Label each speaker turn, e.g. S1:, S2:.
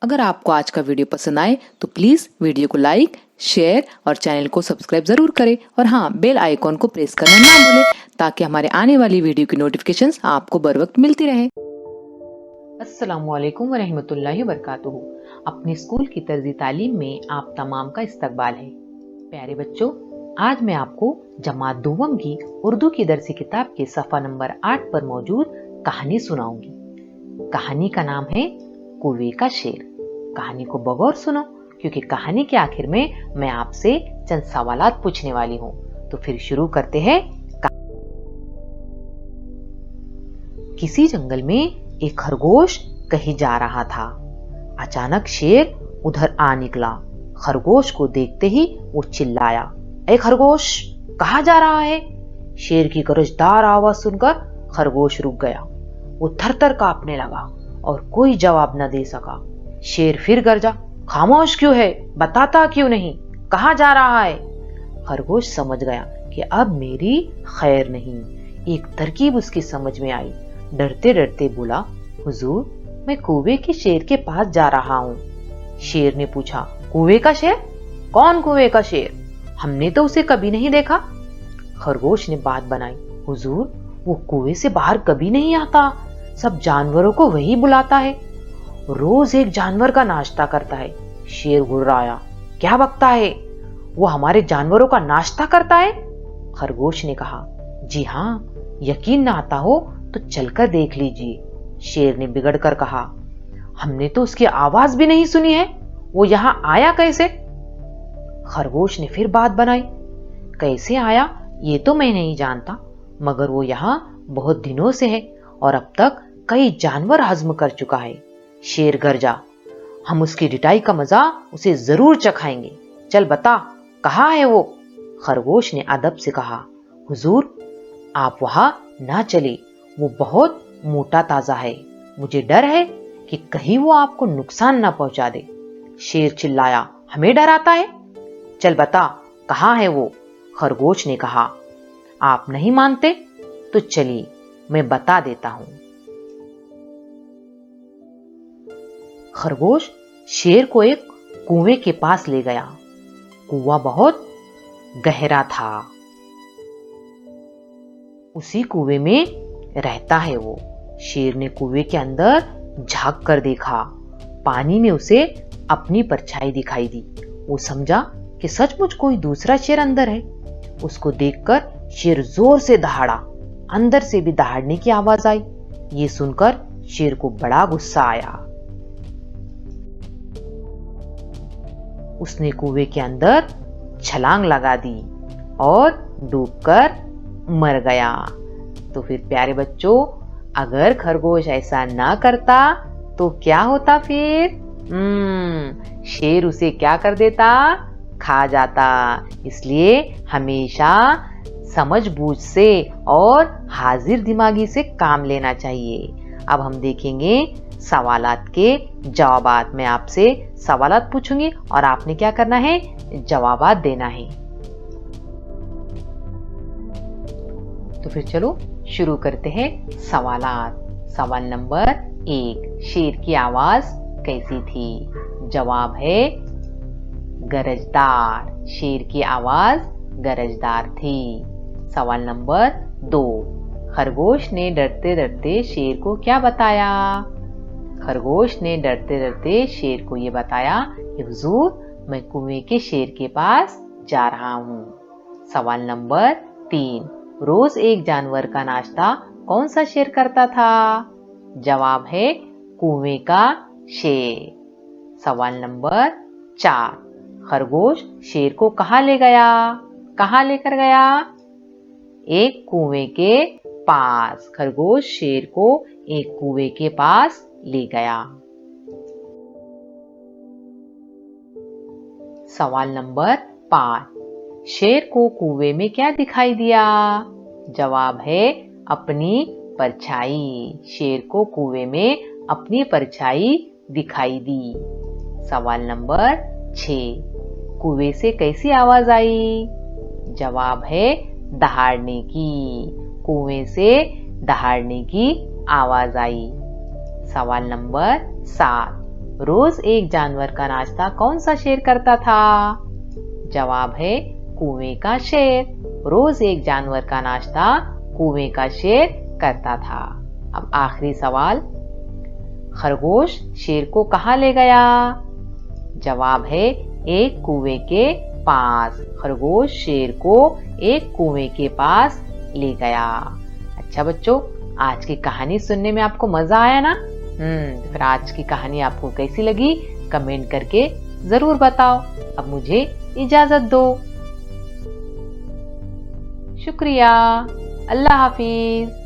S1: अगर आपको आज का वीडियो पसंद आए तो प्लीज वीडियो को लाइक, शेयर और चैनल को सब्सक्राइब जरूर करें और हाँ, बेल आइकॉन को प्रेस करना ना भूलें ताकि हमारे आने वाली वीडियो की नोटिफिकेशंस आपको बर वक्त मिलती रहे।
S2: अस्सलामुअलैकुम वरहमतुल्लाहि वबरकातुहू। अपने स्कूल की तर्जी तालीम में आप तमाम का इस्तकबाल है। प्यारे बच्चों, आज मैं आपको जमात दुव्वम की उर्दू की दरसी किताब के सफ़ा नंबर 8 पर मौजूद कहानी सुनाऊंगी। कहानी का नाम है कुएं का शेर। कहानी को बगौर सुनो, क्योंकि कहानी के आखिर में मैं आपसे चंद सवालात पूछने वाली हूँ। तो फिर शुरू करते हैं। किसी जंगल में एक खरगोश कहीं जा रहा था। अचानक शेर उधर आ निकला। खरगोश को देखते ही वो चिल्लाया, ए खरगोश, कहाँ जा रहा है? शेर की गरजदार आवाज सुनकर खरगोश रुक गया। वो थर-थर कांपने लगा और कोई जवाब न दे सका। शेर फिर गरजा, खामोश क्यों है? बताता क्यों नहीं? कहाँ जा रहा है? खरगोश समझ गया कि अब मेरी खैर नहीं। एक तरकीब उसकी समझ में आई। डरते डरते बोला, हुजूर, मैं कुएं के शेर के पास जा रहा हूँ। शेर ने पूछा, कुएं का शेर? कौन कुएं का शेर? हमने तो उसे कभी नहीं देखा। खरगोश ने बात बनाई, हुजूर, वो कुएं से बाहर कभी नहीं आता। सब जानवरों को वही बुलाता है। रोज एक जानवर का नाश्ता करता है। शेर गुर्राया, क्या बकता है? वो हमारे जानवरों का नाश्ता करता है? खरगोश ने कहा, जी हाँ, यकीन ना आता हो तो चलकर देख लीजिए। शेर ने बिगड़कर कहा, हमने तो उसकी आवाज भी नहीं सुनी है। वो यहां आया कैसे? खरगोश ने फिर बात बनाई, कैसे आया ये तो मैं नहीं जानता, मगर वो यहां बहुत दिनों से है और अब तक कई जानवर हजम कर चुका है। शेर गरजा, हम उसकी डिटाई का मजा उसे जरूर चखाएंगे। चल बता, कहाँ है वो? खरगोश ने अदब से कहा, हुजूर, आप वहां ना चले, वो बहुत मोटा ताजा है। मुझे डर है कि कहीं वो आपको नुकसान ना पहुंचा दे। शेर चिल्लाया, हमें डराता है? चल बता, कहाँ है वो? खरगोश ने कहा, आप नहीं मानते तो चलिए मैं बता देता हूं। खरगोश शेर को एक कुएं के पास ले गया। कुआं बहुत गहरा था। उसी कुएं में रहता है वो। शेर ने कुएं के अंदर झांक कर देखा। पानी में उसे अपनी परछाई दिखाई दी। वो समझा कि सचमुच कोई दूसरा शेर अंदर है। उसको देखकर शेर जोर से दहाड़ा। अंदर से भी दहाड़ने की आवाज आई। ये सुनकर शेर को बड़ा गुस्सा आया। उसने कुएं के अंदर छलांग लगा दी और डूबकर मर गया। तो फिर प्यारे बच्चों, अगर खरगोश ऐसा ना करता तो क्या होता फिर? शेर उसे क्या कर देता? खा जाता। इसलिए हमेशा समझबूझ से और हाजिर दिमागी से काम लेना चाहिए। अब हम देखेंगे सवालात के जवाबात। मैं आपसे सवालात पूछूंगी और आपने क्या करना है? जवाबात देना है। तो फिर चलो शुरू करते हैं सवालात। सवाल नंबर 1, शेर की आवाज कैसी थी? जवाब है गरजदार। शेर की आवाज गरजदार थी। सवाल नंबर 2, खरगोश ने डरते डरते शेर को क्या बताया? खरगोश ने डरते डरते शेर को यह बताया कि हुजूर, मैं कुएं के शेर के पास जा रहा हूं। सवाल नंबर 3, रोज एक जानवर का नाश्ता कौन सा शेर करता था? जवाब है कुएं का शेर। सवाल नंबर 4, खरगोश शेर को कहाँ ले गया? कहाँ लेकर गया? एक कुएं के पास। खरगोश शेर को एक कुएं के पास ले गया। सवाल नंबर 5, शेर को कुएं में क्या दिखाई दिया? जवाब है अपनी परछाई। शेर को कुएं में अपनी परछाई दिखाई दी। सवाल नंबर 6, कुएं से कैसी आवाज आई? जवाब है दहाड़ने की। कुएं से दहाड़ने की आवाज आई। सवाल नंबर 7, रोज एक जानवर का नाश्ता कौन सा शेर करता था? जवाब है कुएं का शेर। रोज एक जानवर का नाश्ता कुएं का शेर करता था। अब आखिरी सवाल, खरगोश शेर को कहाँ ले गया? जवाब है एक कुएं के पास। खरगोश शेर को एक कुएं के पास ले गया। अच्छा बच्चों, आज की कहानी सुनने में आपको मजा आया ना? तो फिर आज की कहानी आपको कैसी लगी कमेंट करके जरूर बताओ। अब मुझे इजाजत दो। शुक्रिया। अल्लाह हाफिज।